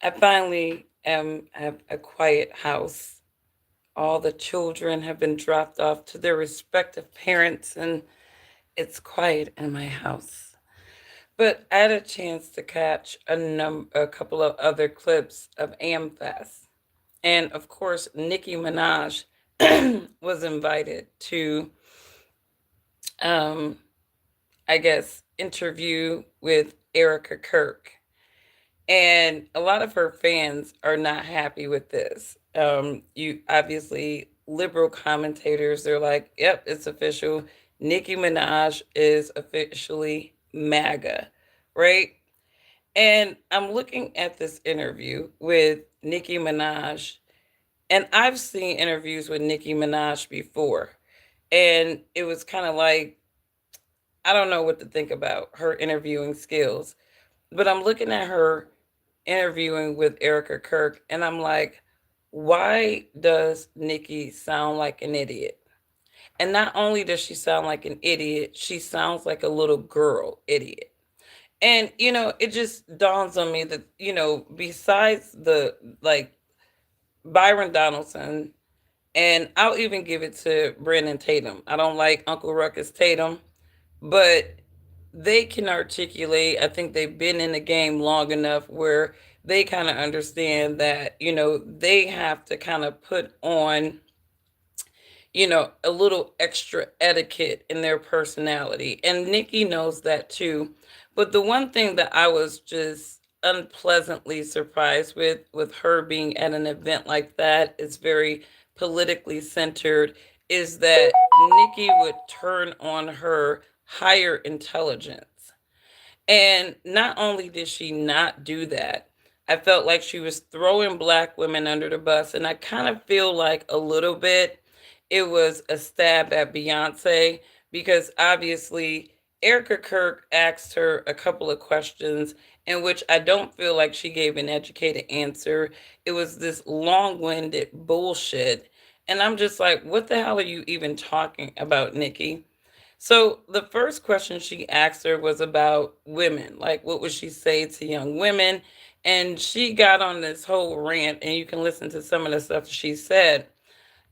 I finally have a quiet house. All the children have been dropped off to their respective parents, and it's quiet in my house. But I had a chance to catch a couple of other clips of AmFest, and of course, Nicki Minaj was invited to, um, I guess, interview with Erica Kirk. And a lot of her fans are not happy with this. You obviously liberal commentators, they're like, "Yep, it's official. Nicki Minaj is officially MAGA," right? And I'm looking at this interview with Nicki Minaj, and I've seen interviews with Nicki Minaj before, and it was kind of like I don't know what to think about her interviewing skills. But I'm looking at her interviewing with Erica Kirk, and I'm like, why does Nikki sound like an idiot? And not only does she sound like an idiot, she sounds like a little girl idiot. And it just dawns on me that besides the like Byron Donaldson, and I'll even give it to Brandon Tatum. I don't like Uncle Ruckus Tatum, but they can articulate. I think they've been in the game long enough where they kind of understand that, they have to kind of put on, a little extra etiquette in their personality. And Nikki knows that too. But the one thing that I was just unpleasantly surprised with her being at an event like that, is very politically centered, is that Nikki would turn on her higher intelligence. And not only did she not do that, I felt like she was throwing black women under the bus. And I kind of feel like a little bit it was a stab at Beyonce, because obviously Erica Kirk asked her a couple of questions in which I don't feel like she gave an educated answer. It was this long winded bullshit. And I'm just like, what the hell are you even talking about, Nikki? So the first question she asked her was about women. Like, what would she say to young women? And she got on this whole rant, and you can listen to some of the stuff she said.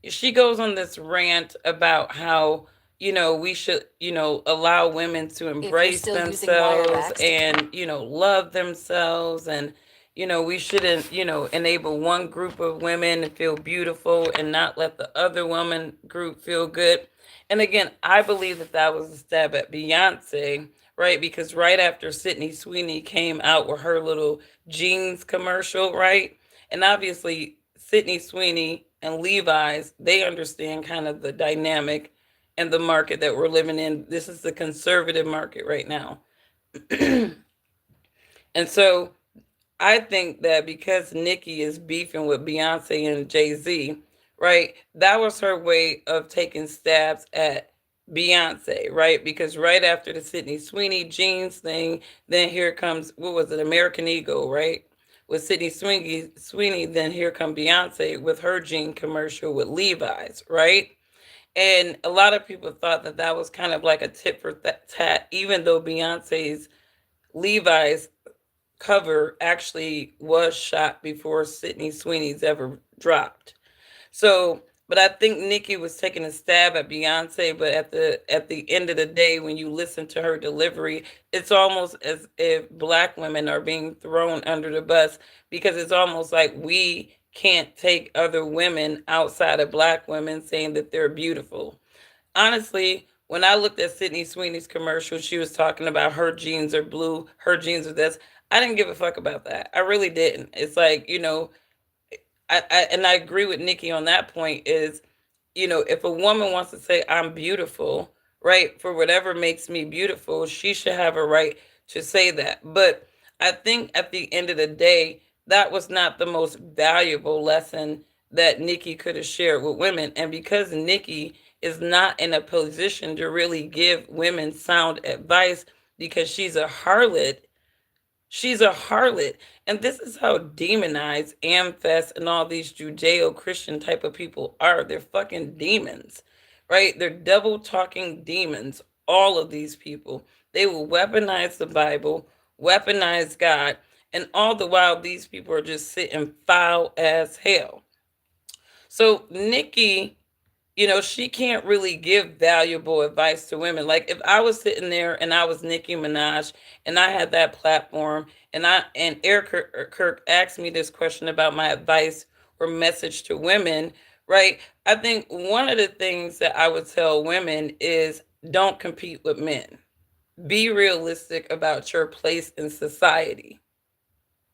She goes on this rant about how, we should, allow women to If you're embrace still using wire themselves wax. and, love themselves. And, we shouldn't, enable one group of women to feel beautiful and not let the other woman group feel good. And again, I believe that that was a stab at Beyonce, right? Because right after Sydney Sweeney came out with her little jeans commercial, right? And obviously, Sydney Sweeney and Levi's, they understand kind of the dynamic and the market that we're living in. This is the conservative market right now. And so I think that because Nicki is beefing with Beyonce and Jay Z, right, that was her way of taking stabs at Beyonce, right? Because right after the Sydney Sweeney jeans thing, then here comes, what was it, American Eagle, right? With Sweeney, then here come Beyonce with her jean commercial with Levi's, right? And a lot of people thought that that was kind of like a tit for tat, even though Beyonce's Levi's cover actually was shot before Sydney Sweeney's ever dropped. So, but I think Nicki was taking a stab at Beyonce. But at the end of the day, when you listen to her delivery, it's almost as if black women are being thrown under the bus, because it's almost like we can't take other women outside of black women saying that they're beautiful. Honestly, when I looked at Sydney Sweeney's commercial, she was talking about her jeans are blue, her jeans are this. I didn't give a fuck about that. I really didn't. It's like, and I agree with Nikki on that point is, if a woman wants to say I'm beautiful, right, for whatever makes me beautiful, she should have a right to say that. But I think at the end of the day, that was not the most valuable lesson that Nikki could have shared with women. And because Nikki is not in a position to really give women sound advice, because she's a harlot. And this is how demonized Amfest and all these Judeo Christian type of people are. They're fucking demons, right? They're devil talking demons. All of these people. They will weaponize the Bible, weaponize God. And all the while, these people are just sitting foul as hell. So Nicki, she can't really give valuable advice to women. Like if I was sitting there and I was Nicki Minaj and I had that platform and Eric Kirk asked me this question about my advice or message to women, right? I think one of the things that I would tell women is don't compete with men. Be realistic about your place in society,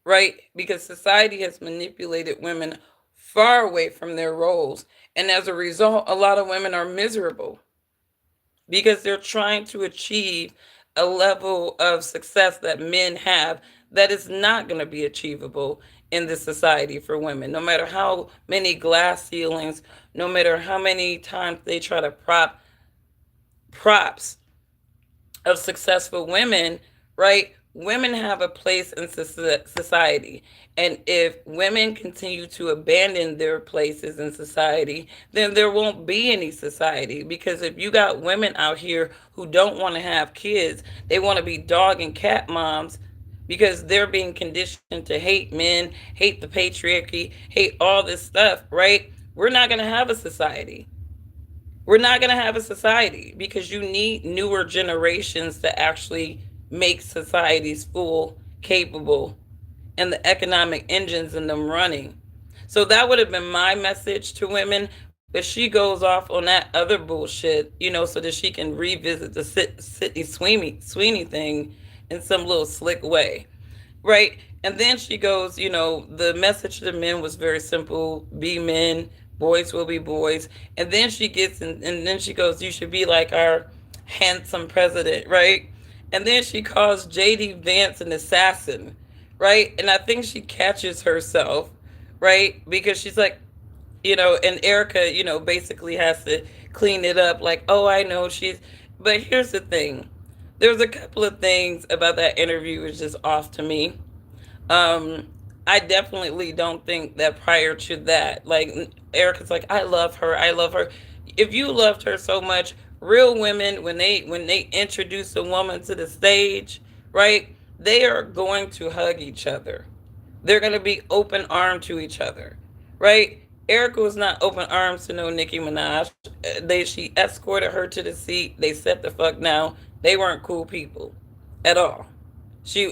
right? Because society has manipulated women far away from their roles. And as a result, a lot of women are miserable because they're trying to achieve a level of success that men have that is not going to be achievable in this society for women. No matter how many glass ceilings, no matter how many times they try to props of successful women, right? Women have a place in society. And if women continue to abandon their places in society, then there won't be any society. Because if you got women out here who don't want to have kids, they want to be dog and cat moms because they're being conditioned to hate men, hate the patriarchy, hate all this stuff, right? We're not going to have a society. We're not going to have a society because you need newer generations to actually make societies full, capable, and the economic engines in them running. So that would have been my message to women. But she goes off on that other bullshit, so that she can revisit the Sydney Sweeney thing in some little slick way, right? And then she goes, the message to the men was very simple: be men, boys will be boys. And then she gets and then she goes, you should be like our handsome president, right? And then she calls JD Vance an assassin, right? And I think she catches herself, right? Because she's like, and Erica, basically has to clean it up like, oh, I know she's. But here's the thing: there's a couple of things about that interview is just off to me. um, I definitely don't think that prior to that, like Erica's like, I love her, I love her. If you loved her so much, real women, when they introduce a woman to the stage, right, they are going to hug each other. They're going to be open armed to each other, right? Erica was not open arms to no Nicki Minaj. She escorted her to the seat. They sat the fuck down. They weren't cool people at all.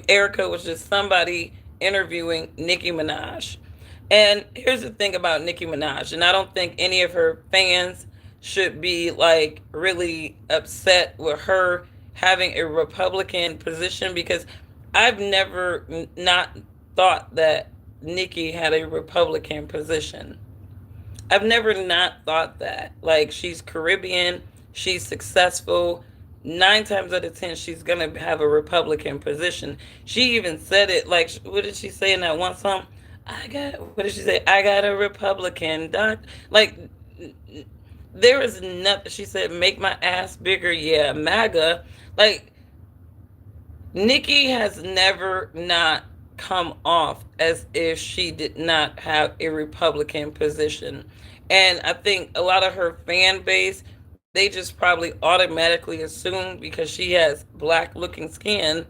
Erica was just somebody interviewing Nicki Minaj. And here's the thing about Nicki Minaj, and I don't think any of her fans should be like really upset with her having a Republican position because I've never not thought that Nicki had a Republican position. I've never not thought that. Like, she's Caribbean, she's successful. 9 times out of 10, she's gonna have a Republican position. She even said it. Like, what did she say in that one song? What did she say? I got a Republican doc. Like, there is nothing. She said, make my ass bigger. Yeah, MAGA. Like, Nikki has never not come off as if she did not have a Republican position. And I think a lot of her fan base, they just probably automatically assume because she has black looking skin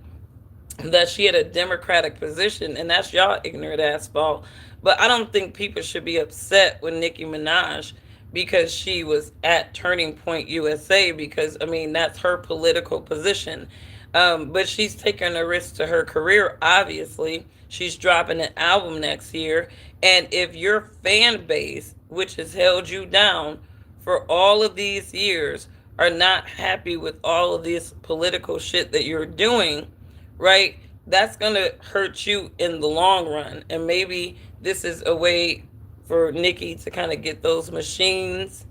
that she had a Democratic position, and that's y'all ignorant ass fault. But I don't think people should be upset with Nicki Minaj because she was at Turning Point USA because I mean that's her political position. But she's taking a risk to her career. Obviously, she's dropping an album next year, and if your fan base, which has held you down for all of these years, are not happy with all of this political shit that you're doing, right? That's going to hurt you in the long run. And maybe this is a way for Nikki to kind of get those machines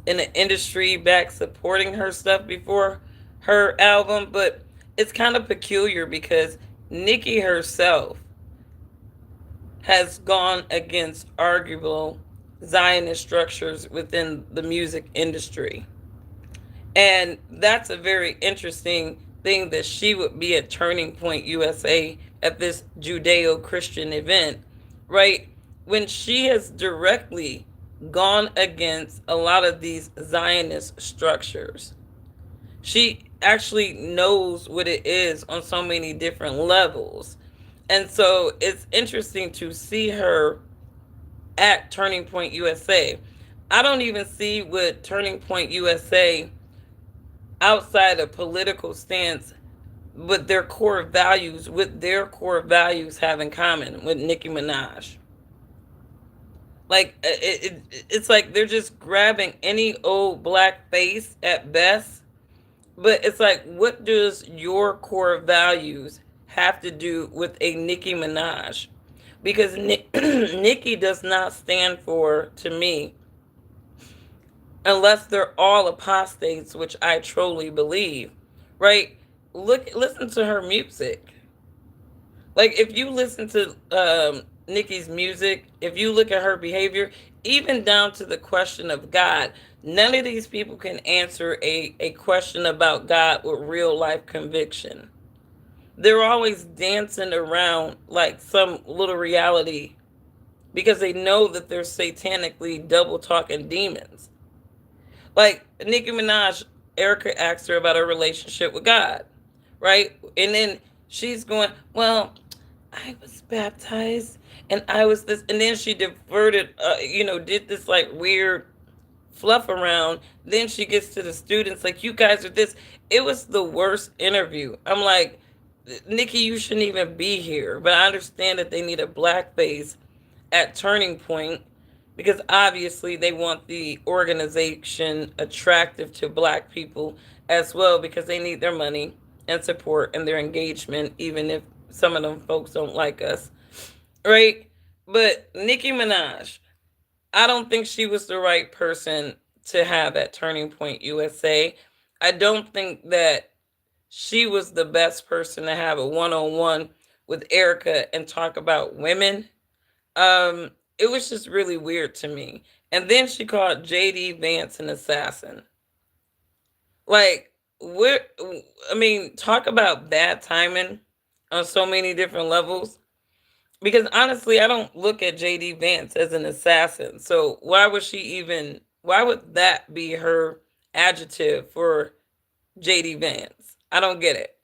in the industry back supporting her stuff before her album. But it's kind of peculiar because Nikki herself has gone against arguable Zionist structures within the music industry. And that's a very interesting thing that she would be at Turning Point USA at this Judeo Christian event, right? When she has directly gone against a lot of these Zionist structures. She actually knows what it is on so many different levels. And so it's interesting to see her at Turning Point USA. I don't even see what Turning Point USA outside of political stance with their core values have in common with Nicki Minaj. Like it's like they're just grabbing any old black face at best. But it's like, what does your core values have to do with a Nicki Minaj? Because Nicki does not stand for, to me, unless they're all apostates, which I truly believe, right? Listen to her music. Like, if you listen to Nicki's music, if you look at her behavior, even down to the question of God, none of these people can answer a question about God with real life conviction. They're always dancing around like some little reality because they know that they're satanically double talking demons. Like Nicki Minaj, Erica asked her about her relationship with God, right? And then she's going, well, I was baptized and I was this, and then she diverted, did this like weird fluff around. Then she gets to the students like, you guys are this. It was the worst interview. I'm like, Nikki, you shouldn't even be here. But I understand that they need a black face at Turning Point because obviously they want the organization attractive to black people as well because they need their money and support and their engagement, even if some of them folks don't like us, right? But Nicki Minaj, I don't think she was the right person to have at Turning Point USA. I don't think that she was the best person to have a one-on-one with Erica and talk about women. It was just really weird to me. And then she called JD Vance an assassin. Like, what? I mean, talk about bad timing on so many different levels. Because honestly, I don't look at JD Vance as an assassin. So why would she even? Why would that be her adjective for JD Vance? I don't get it.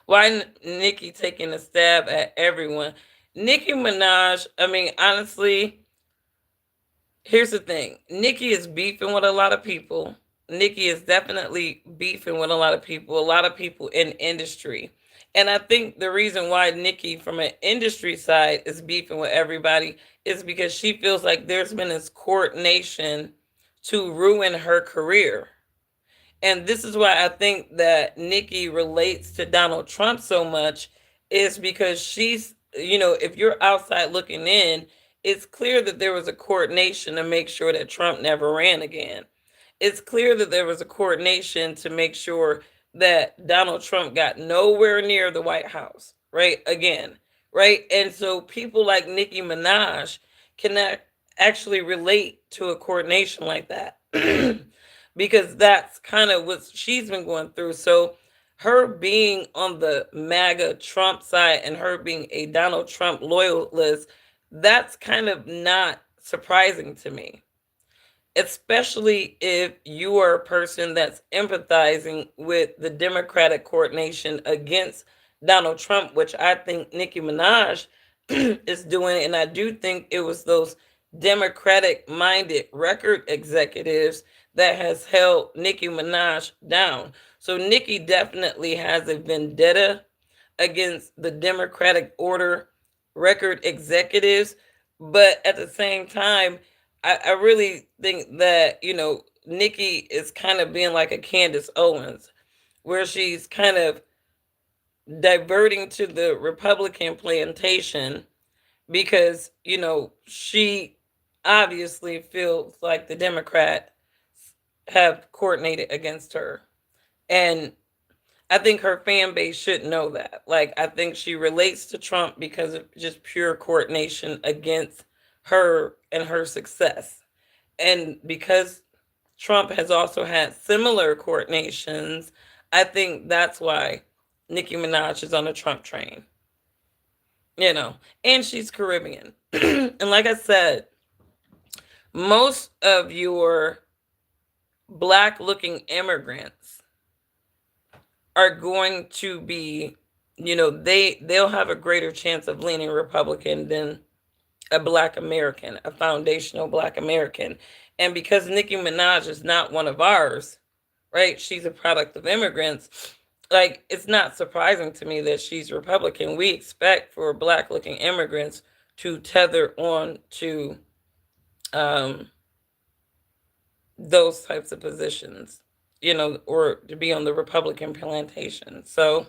Why Nicki taking a stab at everyone? Nicki Minaj. I mean, honestly, here's the thing. Nicki is beefing with a lot of people. Nicki is definitely beefing with a lot of people in industry. And I think the reason why Nicki from an industry side is beefing with everybody is because she feels like there's been this coordination to ruin her career. And this is why I think that Nikki relates to Donald Trump so much is because if you're outside looking in, it's clear that there was a coordination to make sure that Trump never ran again. It's clear that there was a coordination to make sure that Donald Trump got nowhere near the White House, right? Again, right? And so people like Nicki Minaj cannot actually relate to a coordination like that. Because that's kind of what she's been going through. So her being on the MAGA Trump side and her being a Donald Trump loyalist, that's kind of not surprising to me, especially if you are a person that's empathizing with the Democratic coordination against Donald Trump, which I think Nicki Minaj is doing. And I do think it was those Democratic minded record executives that has held Nicki Minaj down. So Nicki definitely has a vendetta against the Democratic order record executives. But at the same time, I really think that, Nikki is kind of being like a Candace Owens, where she's kind of diverting to the Republican plantation because, she obviously feels like the Democrats have coordinated against her. And I think her fan base should know that. Like, I think she relates to Trump because of just pure coordination against her and her success. And because Trump has also had similar coordinations, I think that's why Nicki Minaj is on the Trump train, and she's Caribbean. And like I said, most of your black looking immigrants are going to be they'll have a greater chance of leaning Republican than a Black American, a foundational Black American. And because Nicki Minaj is not one of ours, right? She's a product of immigrants. Like, it's not surprising to me that she's Republican. We expect for Black looking immigrants to tether on to um, those types of positions, or to be on the Republican plantation. So,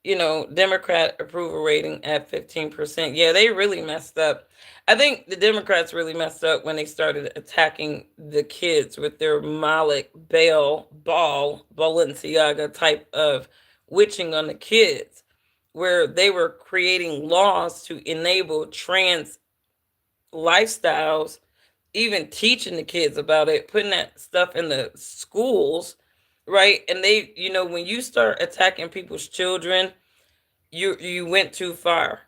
Democrat approval rating at 15%. Yeah, they really messed up. I think the Democrats really messed up when they started attacking the kids with their Malik Bale Ball Balenciaga type of witching on the kids, where they were creating laws to enable trans lifestyles, even teaching the kids about it, putting that stuff in the schools, right? And when you start attacking people's children, you went too far.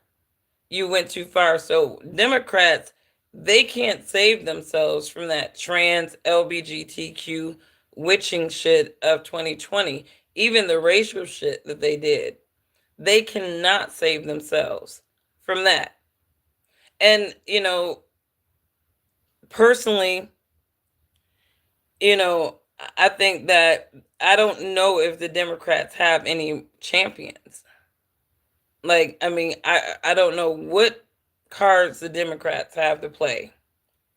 You went too far. So Democrats, they can't save themselves from that trans LBGTQ witching shit of 2020. Even the racial shit that they did, they cannot save themselves from that. And personally, you know, I think that I don't know if the Democrats have any champions. Like, I mean, I don't know what cards the Democrats have to play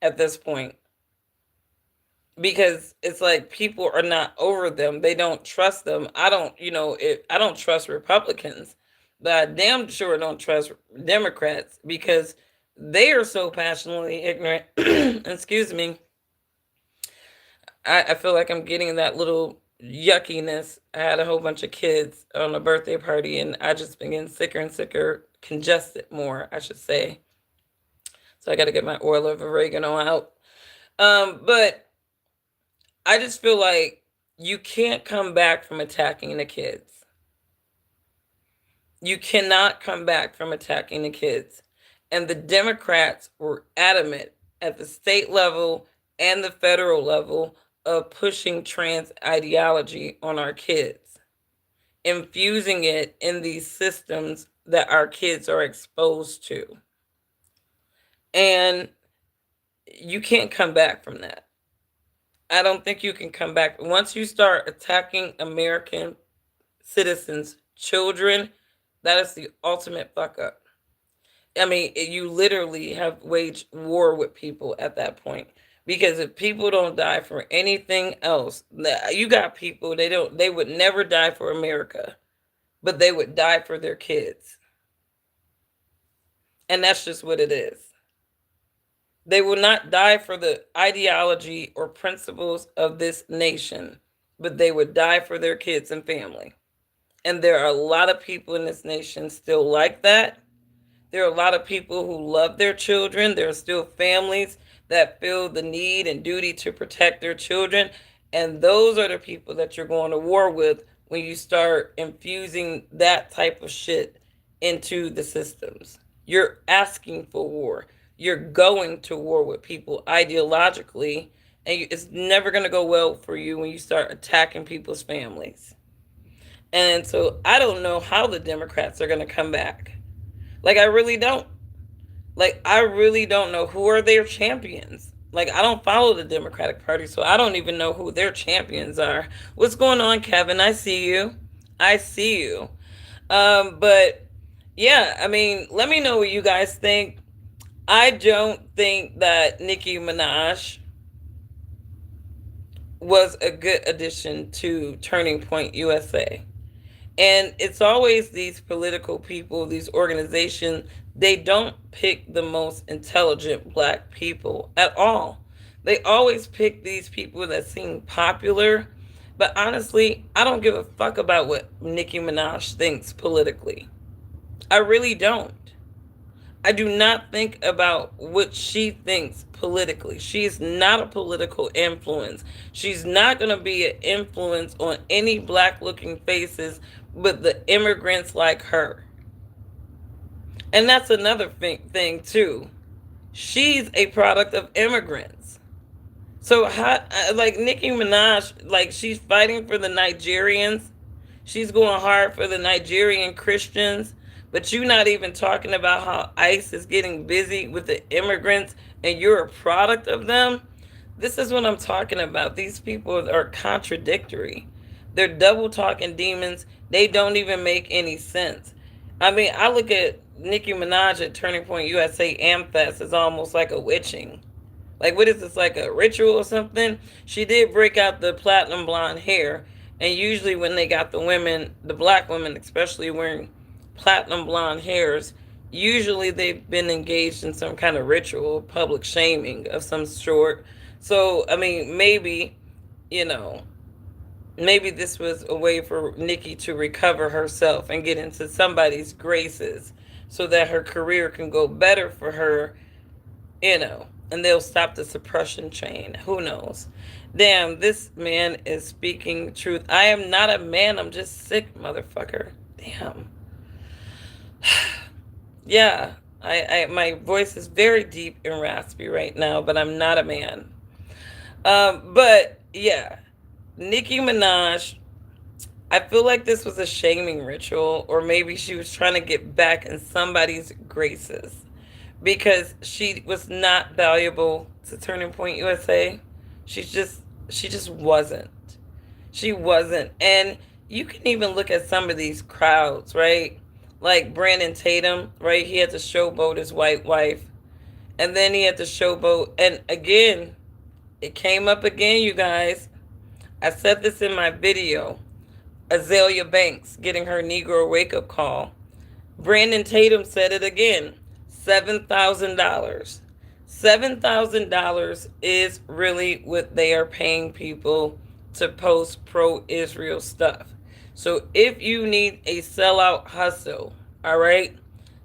at this point, because it's like people are not over them. They don't trust them. I don't trust Republicans, but I damn sure don't trust Democrats because they are so passionately ignorant. Excuse me. I feel like I'm getting that little yuckiness. I had a whole bunch of kids on a birthday party, and I just been getting sicker and sicker, congested more, I should say. So I got to get my oil of oregano out. But I just feel like you can't come back from attacking the kids. You cannot come back from attacking the kids. And the Democrats were adamant at the state level and the federal level of pushing trans ideology on our kids, infusing it in these systems that our kids are exposed to. And you can't come back from that. I don't think you can come back. Once you start attacking American citizens' children, that is the ultimate fuck up. I mean, you literally have waged war with people at that point. Because if people don't die for anything else, you got people, they would never die for America, but they would die for their kids. And that's just what it is. They will not die for the ideology or principles of this nation, but they would die for their kids and family. And there are a lot of people in this nation still like that. There are a lot of people who love their children. There are still families that feel the need and duty to protect their children. And those are the people that you're going to war with when you start infusing that type of shit into the systems. You're asking for war. You're going to war with people ideologically, and it's never going to go well for you when you start attacking people's families. And so I don't know how the Democrats are going to come back. Like, I really don't. Like, I really don't know who are their champions. Like, I don't follow the Democratic Party, so I don't even know who their champions are. What's going on, Kevin? I see you. I see you. But yeah, I mean, let me know what you guys think. I don't think that Nicki Minaj was a good addition to Turning Point USA. And it's always these political people, these organizations, they don't pick the most intelligent black people at all. They always pick these people that seem popular. But honestly, I don't give a fuck about what Nicki Minaj thinks politically. I really don't. I do not think about what she thinks politically. She's not a political influence. She's not going to be an influence on any black looking faces but the immigrants like her. And that's another thing too. She's a product of immigrants. So how, like Nicki Minaj, like she's fighting for the Nigerians. She's going hard for the Nigerian Christians, but you're not even talking about how ICE is getting busy with the immigrants and you're a product of them. This is what I'm talking about. These people are contradictory. They're double talking demons. They don't even make any sense. I mean, I look at Nicki Minaj at Turning Point USA Amfest as almost like a witching. Like, what is this, like a ritual or something? She did break out the platinum blonde hair, and usually when they got the women, the black women especially, wearing platinum blonde hairs, usually they've been engaged in some kind of ritual, public shaming of some sort. So, I mean, maybe, you know, maybe this was a way for Nicki to recover herself and get into somebody's graces so that her career can go better for her, and they'll stop the suppression chain. Who knows? Damn, this man is speaking truth. I am not a man, I'm just sick, motherfucker. Damn. Yeah, I my voice is very deep and raspy right now, but I'm not a man. But yeah, Nicki Minaj, I feel like this was a shaming ritual, or maybe she was trying to get back in somebody's graces because she was not valuable to Turning Point USA. She's just she just wasn't. She wasn't. And you can even look at some of these crowds, right? Like Brandon Tatum, right? He had to showboat his white wife. And then he had to showboat. And again, it came up again, you guys. I said this in my video. Azalea Banks getting her Negro wake up call. Brandon Tatum said it again. $7,000. $7,000 is really what they are paying people to post pro Israel stuff. So if you need a sellout hustle, all right,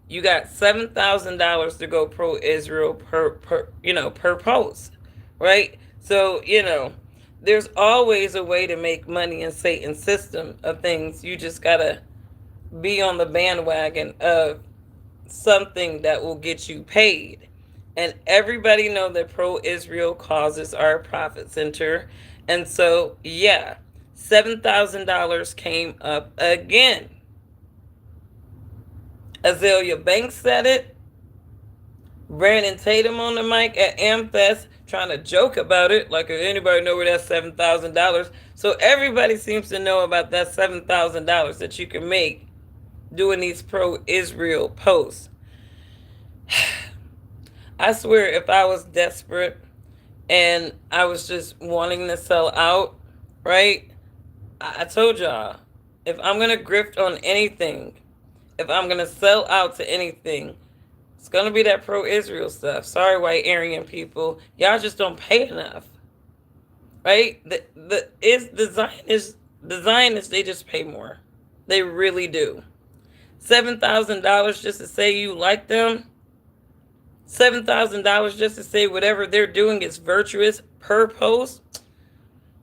you got $7,000 to go pro Israel per post, right? So, there's always a way to make money in Satan's system of things. You just gotta be on the bandwagon of something that will get you paid. And everybody know that pro-Israel causes are a profit center. And so, yeah, $7,000 came up again. Azalea Banks said it. Brandon Tatum on the mic at Amfest trying to joke about it, like if anybody know where that $7,000. So everybody seems to know about that $7,000 that you can make doing these pro-Israel posts. I swear, if I was desperate and I was just wanting to sell out, right? I told y'all, if I'm gonna grift on anything, if I'm gonna sell out to anything, it's gonna be that pro-Israel stuff. Sorry, white Aryan people, y'all just don't pay enough, right? The Zionists, they just pay more. They really do. $7,000 just to say you like them. $7,000 just to say whatever they're doing is virtuous per post.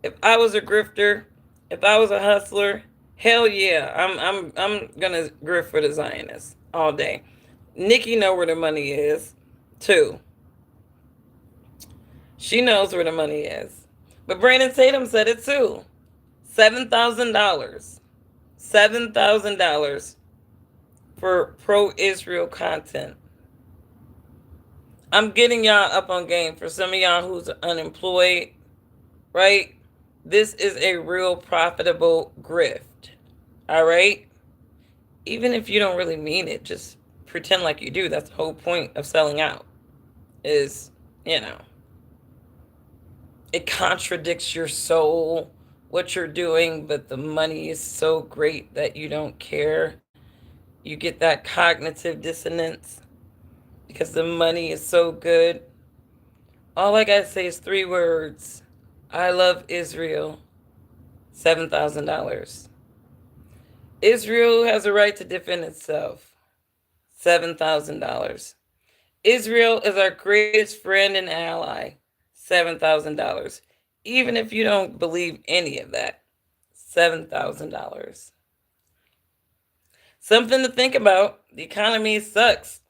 If I was a grifter, if I was a hustler, hell yeah, I'm gonna grift for the Zionists all day. Nicki know where the money is, too. She knows where the money is. But Brandon Tatum said it too. $7,000. $7,000 for pro-Israel content. I'm getting y'all up on game. For some of y'all who's unemployed, right? This is a real profitable grift. All right? Even if you don't really mean it, just pretend like you do. That's the whole point of selling out. Is, it contradicts your soul, what you're doing, but the money is so great that you don't care. You get that cognitive dissonance because the money is so good. All I gotta say is 3 words. I love Israel. $7,000. Israel has a right to defend itself. $7,000. Israel is our greatest friend and ally. $7,000. Even if you don't believe any of that, $7,000. Something to think about. The economy sucks.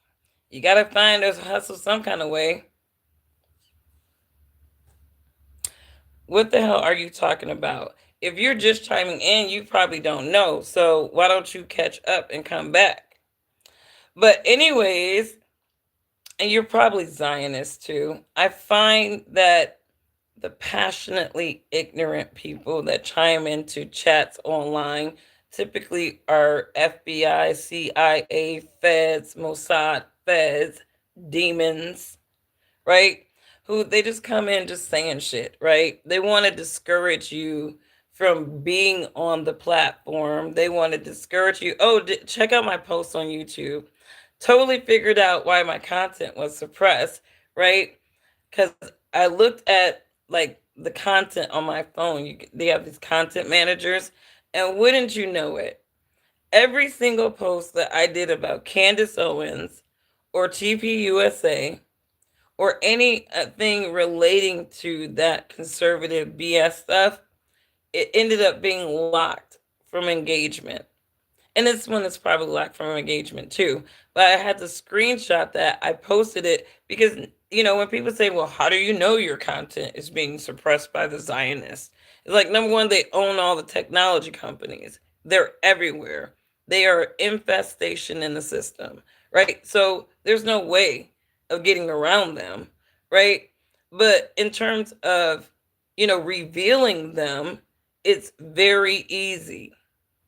You got to find a hustle some kind of way. What the hell are you talking about? if you're just chiming in, you probably don't know. So why don't you catch up and come back? But anyways, and you're probably Zionist too. I find that the passionately ignorant people that chime into chats online typically are FBI, CIA, feds, Mossad, feds, demons, right? Who they just come in just saying shit, right? They want to discourage you from being on the platform. They want to discourage you. Oh, check out my post on YouTube. Totally figured out why my content was suppressed, right? Because I looked at like the content on my phone. They have these content managers, and wouldn't you know it, every single post that I did about Candace Owens or TPUSA or anything relating to that conservative BS stuff, it ended up being locked from engagement. And this one is probably locked from engagement too. But I had to screenshot that. I posted it because, when people say, well, how do you know your content is being suppressed by the Zionists? It's like, number one, they own all the technology companies, they're everywhere. They are infestation in the system, right? So there's no way of getting around them, right? But in terms of, revealing them, it's very easy.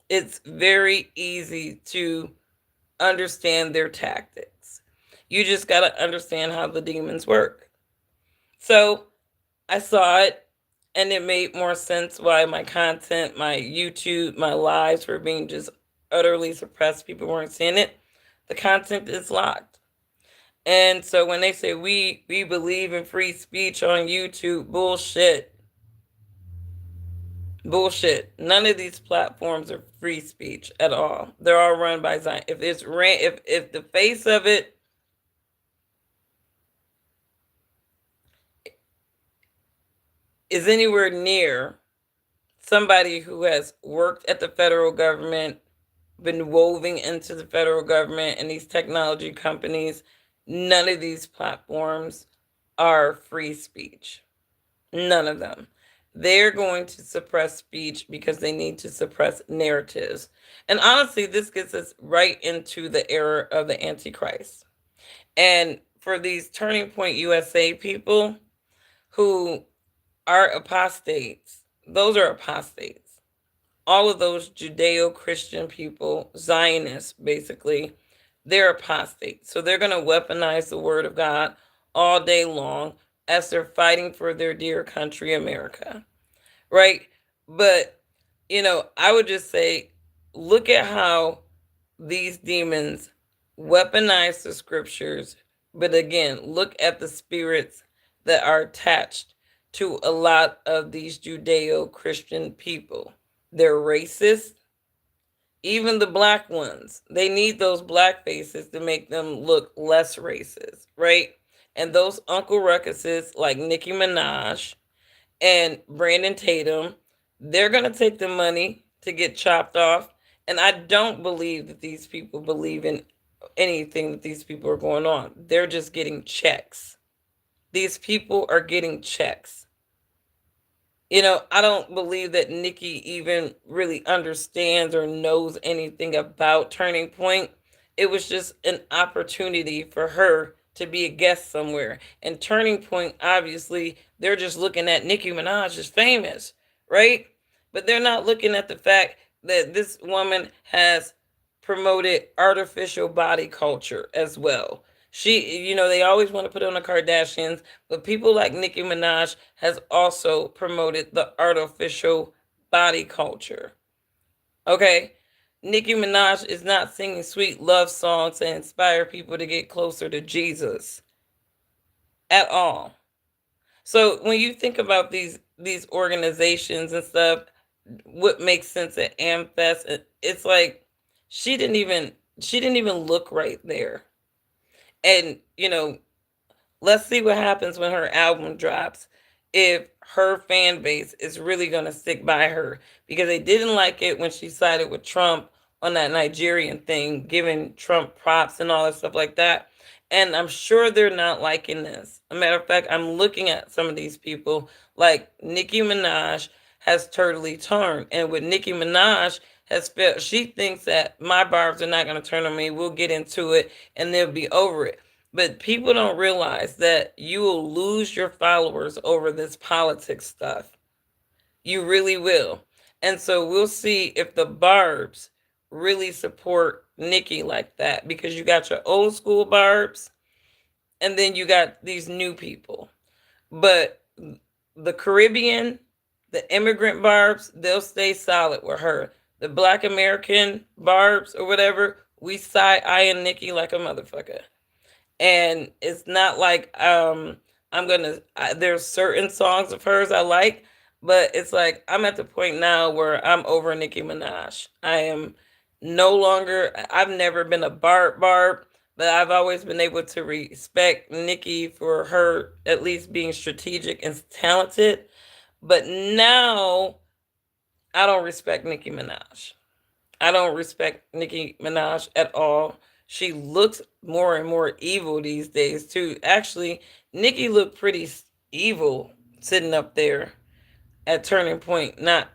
It's very easy to understand their tactics. You just got to understand how the demons work. So I saw it, and it made more sense why my content, my YouTube, my lives were being just utterly suppressed. People weren't seeing it. The content is locked. And so when they say we believe in free speech on YouTube, bullshit. Bullshit. None of these platforms are free speech at all. They're all run by Zion. If the face of it is anywhere near somebody who has worked at the federal government, been woven into the federal government and these technology companies, none of these platforms are free speech. None of them. They're going to suppress speech because they need to suppress narratives. And honestly, this gets us right into the era of the Antichrist. And for these Turning Point USA people who are apostates, those are apostates. All of those Judeo Christian people, Zionists basically, they're apostates. So they're going to weaponize the word of God all day long as they're fighting for their dear country, America. Right? But, I would just say, look at how these demons weaponize the scriptures. But again, look at the spirits that are attached to a lot of these Judeo Christian people. They're racist. Even the black ones, they need those black faces to make them look less racist, right? And those Uncle Ruckuses like Nicki Minaj and Brandon Tatum, they're going to take the money to get chopped off. And I don't believe that these people believe in anything that these people are going on. They're just getting checks. These people are getting checks. I don't believe that Nicki even really understands or knows anything about Turning Point. It was just an opportunity for her to be a guest somewhere. And Turning Point, obviously, they're just looking at Nicki Minaj as famous, right? But they're not looking at the fact that this woman has promoted artificial body culture as well. They always want to put on the Kardashians, but people like Nicki Minaj has also promoted the artificial body culture. Okay? Nicki Minaj is not singing sweet love songs to inspire people to get closer to Jesus at all. So when you think about these organizations and stuff, what makes sense at Amfest, it's like she didn't even look right there. And let's see what happens when her album drops, if her fan base is really going to stick by her, because they didn't like it when she sided with Trump on that Nigerian thing, giving Trump props and all that stuff like that. And I'm sure they're not liking this. A matter of fact, I'm looking at some of these people like Nicki Minaj has totally turned. And with Nicki Minaj has felt, she thinks that my barbs are not going to turn on me. We'll get into it and they'll be over it. But people don't realize that you will lose your followers over this politics stuff. You really will. And so we'll see if the barbs really support Nicki like that, because you got your old school barbs and then you got these new people. But the Caribbean, the immigrant barbs, they'll stay solid with her. The Black American barbs or whatever, we side eyeing Nicki like a motherfucker. And it's not like I'm gonna. There's certain songs of hers I like, but it's like I'm at the point now where I'm over Nicki Minaj. I am no longer. I've never been a barb, but I've always been able to respect Nicki for her at least being strategic and talented. But now I don't respect Nicki Minaj. I don't respect Nicki Minaj at all. She looks more and more evil these days too. Actually, Nicki looked pretty evil sitting up there at Turning Point, not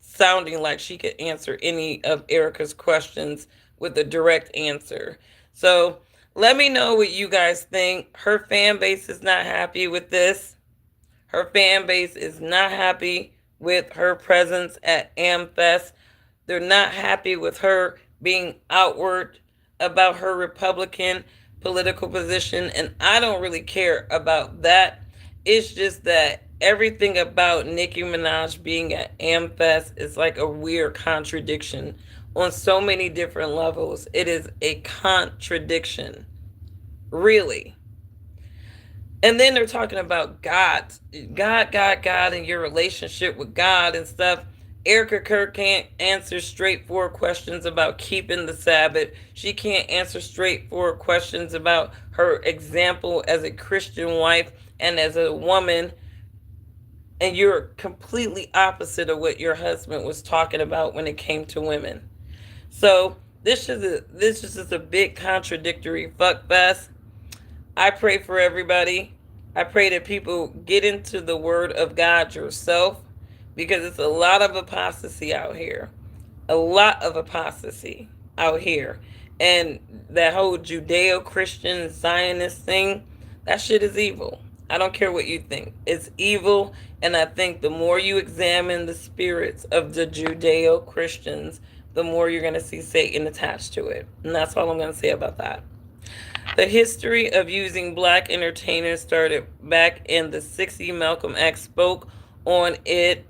sounding like she could answer any of Erica's questions with a direct answer. So let me know what you guys think. Her fan base is not happy with this. Her fan base is not happy with her presence at AmFest. They're not happy with her being outward about her Republican political position. And I don't really care about that. It's just that everything about Nicki Minaj being at AmFest is like a weird contradiction on so many different levels. It is a contradiction, really. And then they're talking about God, and your relationship with God and stuff. Erica Kirk can't answer straightforward questions about keeping the Sabbath. She can't answer straightforward questions about her example as a Christian wife and as a woman. And you're completely opposite of what your husband was talking about when it came to women. So this is just a big contradictory fuck fest. I pray for everybody. I pray that people get into the word of God yourself, because it's a lot of apostasy out here. A lot of apostasy out here. And that whole Judeo Christian Zionist thing, that shit is evil. I don't care what you think. It's evil. And I think the more you examine the spirits of the Judeo Christians, the more you're going to see Satan attached to it. And that's all I'm going to say about that. The history of using black entertainers started back in the 60s. Malcolm X spoke on it.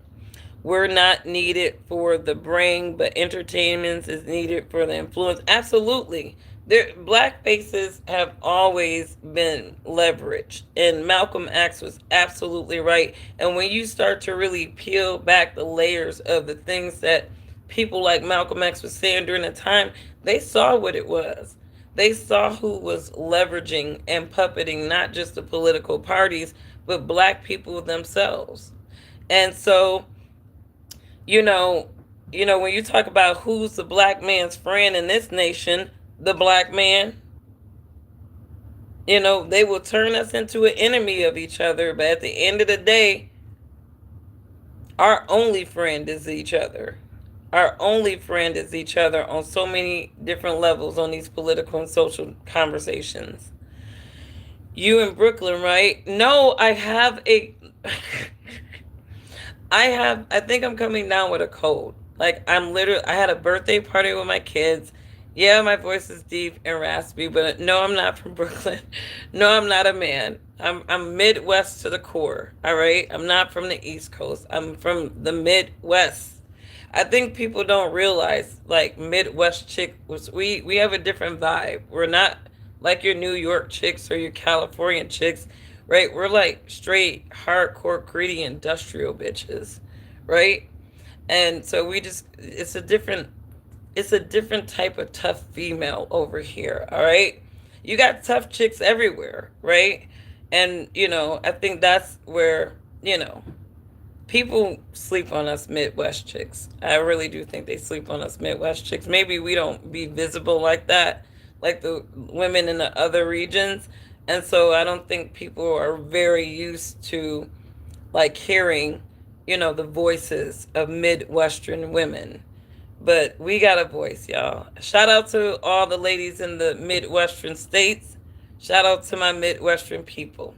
We're not needed for the brain, but entertainment is needed for the influence. Absolutely. Black faces have always been leveraged, and Malcolm X was absolutely right. And when you start to really peel back the layers of the things that people like Malcolm X was saying during the time, they saw what it was. They saw who was leveraging and puppeting not just the political parties, but black people themselves. And so, you know, when you talk about who's the black man's friend in this nation, the black man, they will turn us into an enemy of each other, but at the end of the day, our only friend is each other. Our only friend is each other on so many different levels on these political and social conversations. You in Brooklyn, right? No, I have a I think I'm coming down with a cold. Like, I had a birthday party with my kids. Yeah, my voice is deep and raspy, but no, I'm not from Brooklyn. No, I'm not a man. I'm Midwest to the core. All right, I'm not from the East Coast. I'm from the Midwest. I think people don't realize, like, Midwest chicks, we have a different vibe. We're not like your New York chicks or your California chicks, right? We're like straight hardcore gritty industrial bitches, right? And so it's a different type of tough female over here, all right? You got tough chicks everywhere, right? And I think that's where, people sleep on us Midwest chicks. I really do think they sleep on us Midwest chicks. Maybe we don't be visible like that, like the women in the other regions. And so I don't think people are very used to, like, hearing the voices of Midwestern women. But we got a voice, y'all. Shout out to all the ladies in the Midwestern states. Shout out to my Midwestern people.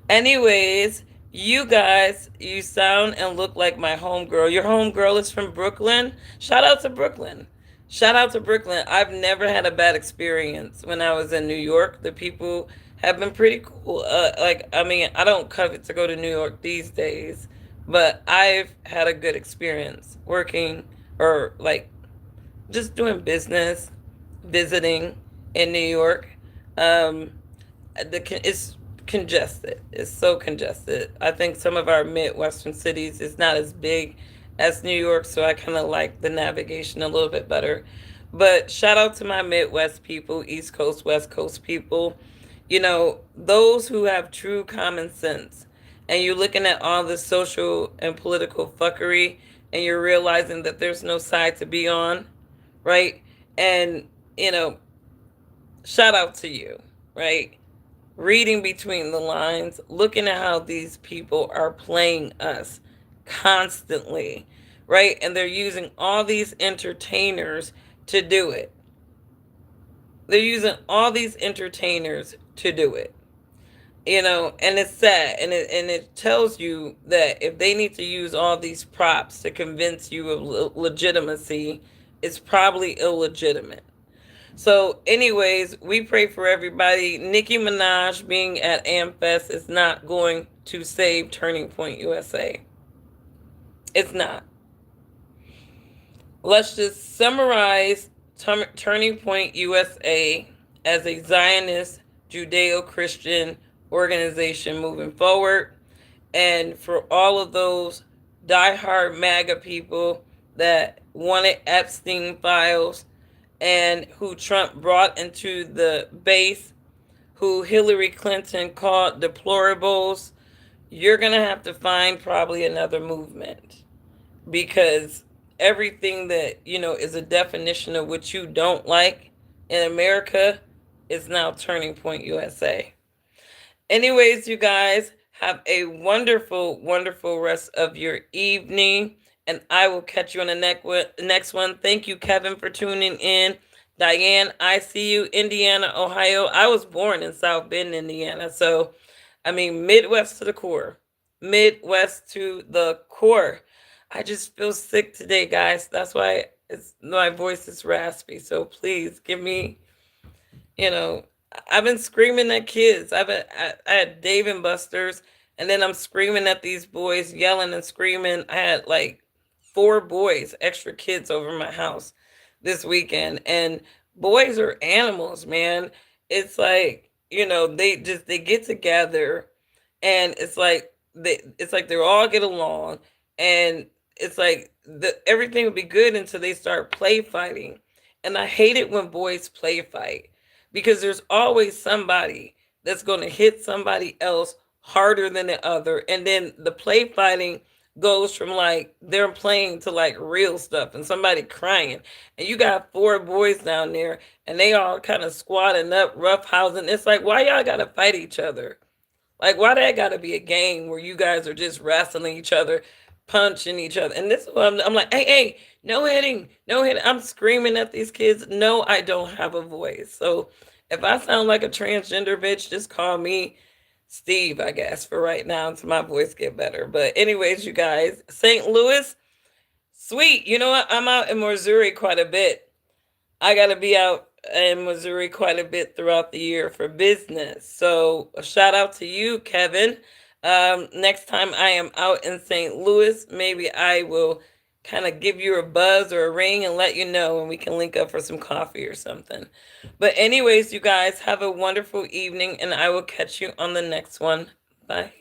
Anyways, you guys, you sound and look like my homegirl. Your homegirl is from Brooklyn. Shout out to Brooklyn. Shout out to Brooklyn. I've never had a bad experience when I was in New York. The people have been pretty cool. I mean, I don't covet to go to New York these days, but I've had a good experience working or like just doing business, visiting in New York. Um, it's congested. It's so congested. I think some of our Midwestern cities is not as big as New York, so I kind of like the navigation a little bit better. But shout out to my Midwest people, East Coast, West Coast people. Those who have true common sense. And you're looking at all this social and political fuckery, and you're realizing that there's no side to be on, right? And, you know, shout out to you, right? Reading between the lines, looking at how these people are playing us constantly, right? And they're using all these entertainers to do it. They're using all these entertainers to do it. And it's sad, and it tells you that if they need to use all these props to convince you of legitimacy, it's probably illegitimate. So, anyways, we pray for everybody. Nicki Minaj being at AmFest is not going to save Turning Point USA. It's not. Let's just summarize Turning Point USA as a Zionist Judeo Christian organization moving forward. And for all of those diehard MAGA people that wanted Epstein files and who Trump brought into the base, who Hillary Clinton called deplorables, you're going to have to find probably another movement, because everything that, is a definition of what you don't like in America is now Turning Point USA. Anyways, you guys, have a wonderful, wonderful rest of your evening. And I will catch you on the next one. Thank you, Kevin, for tuning in. Diane, I see you. Indiana, Ohio. I was born in South Bend, Indiana. So, I mean, Midwest to the core. Midwest to the core. I just feel sick today, guys. That's why my voice is raspy. So please give me, you know, I've been screaming at kids. I had Dave and Buster's, and then I'm screaming at these boys, yelling and screaming. I had like 4 boys, extra kids over my house this weekend, and boys are animals, man. It's like, they get together, and it's like they all get along, and it's like everything will be good until they start play fighting. And I hate it when boys play fight, because there's always somebody that's going to hit somebody else harder than the other, and then the play fighting goes from like they're playing to like real stuff and somebody crying, and you got 4 boys down there, and they all kind of squatting up, roughhousing. It's like, why y'all gotta fight each other? Like, why that got to be a game where you guys are just wrestling each other, punching each other? And this is what I'm like, hey, hey, no hitting, no hitting. I'm screaming at these kids. No, I don't have a voice. So if I sound like a transgender bitch, just call me Steve, I guess, for right now until my voice get better. But anyways, you guys, St. Louis, sweet. You know what? I'm out in Missouri quite a bit. I got to be out in Missouri quite a bit throughout the year for business. So, a shout out to you, Kevin. Next time I am out in St. Louis, maybe I will kind of give you a buzz or a ring and let you know, and we can link up for some coffee or something. But, anyways, you guys, have a wonderful evening, and I will catch you on the next one. Bye.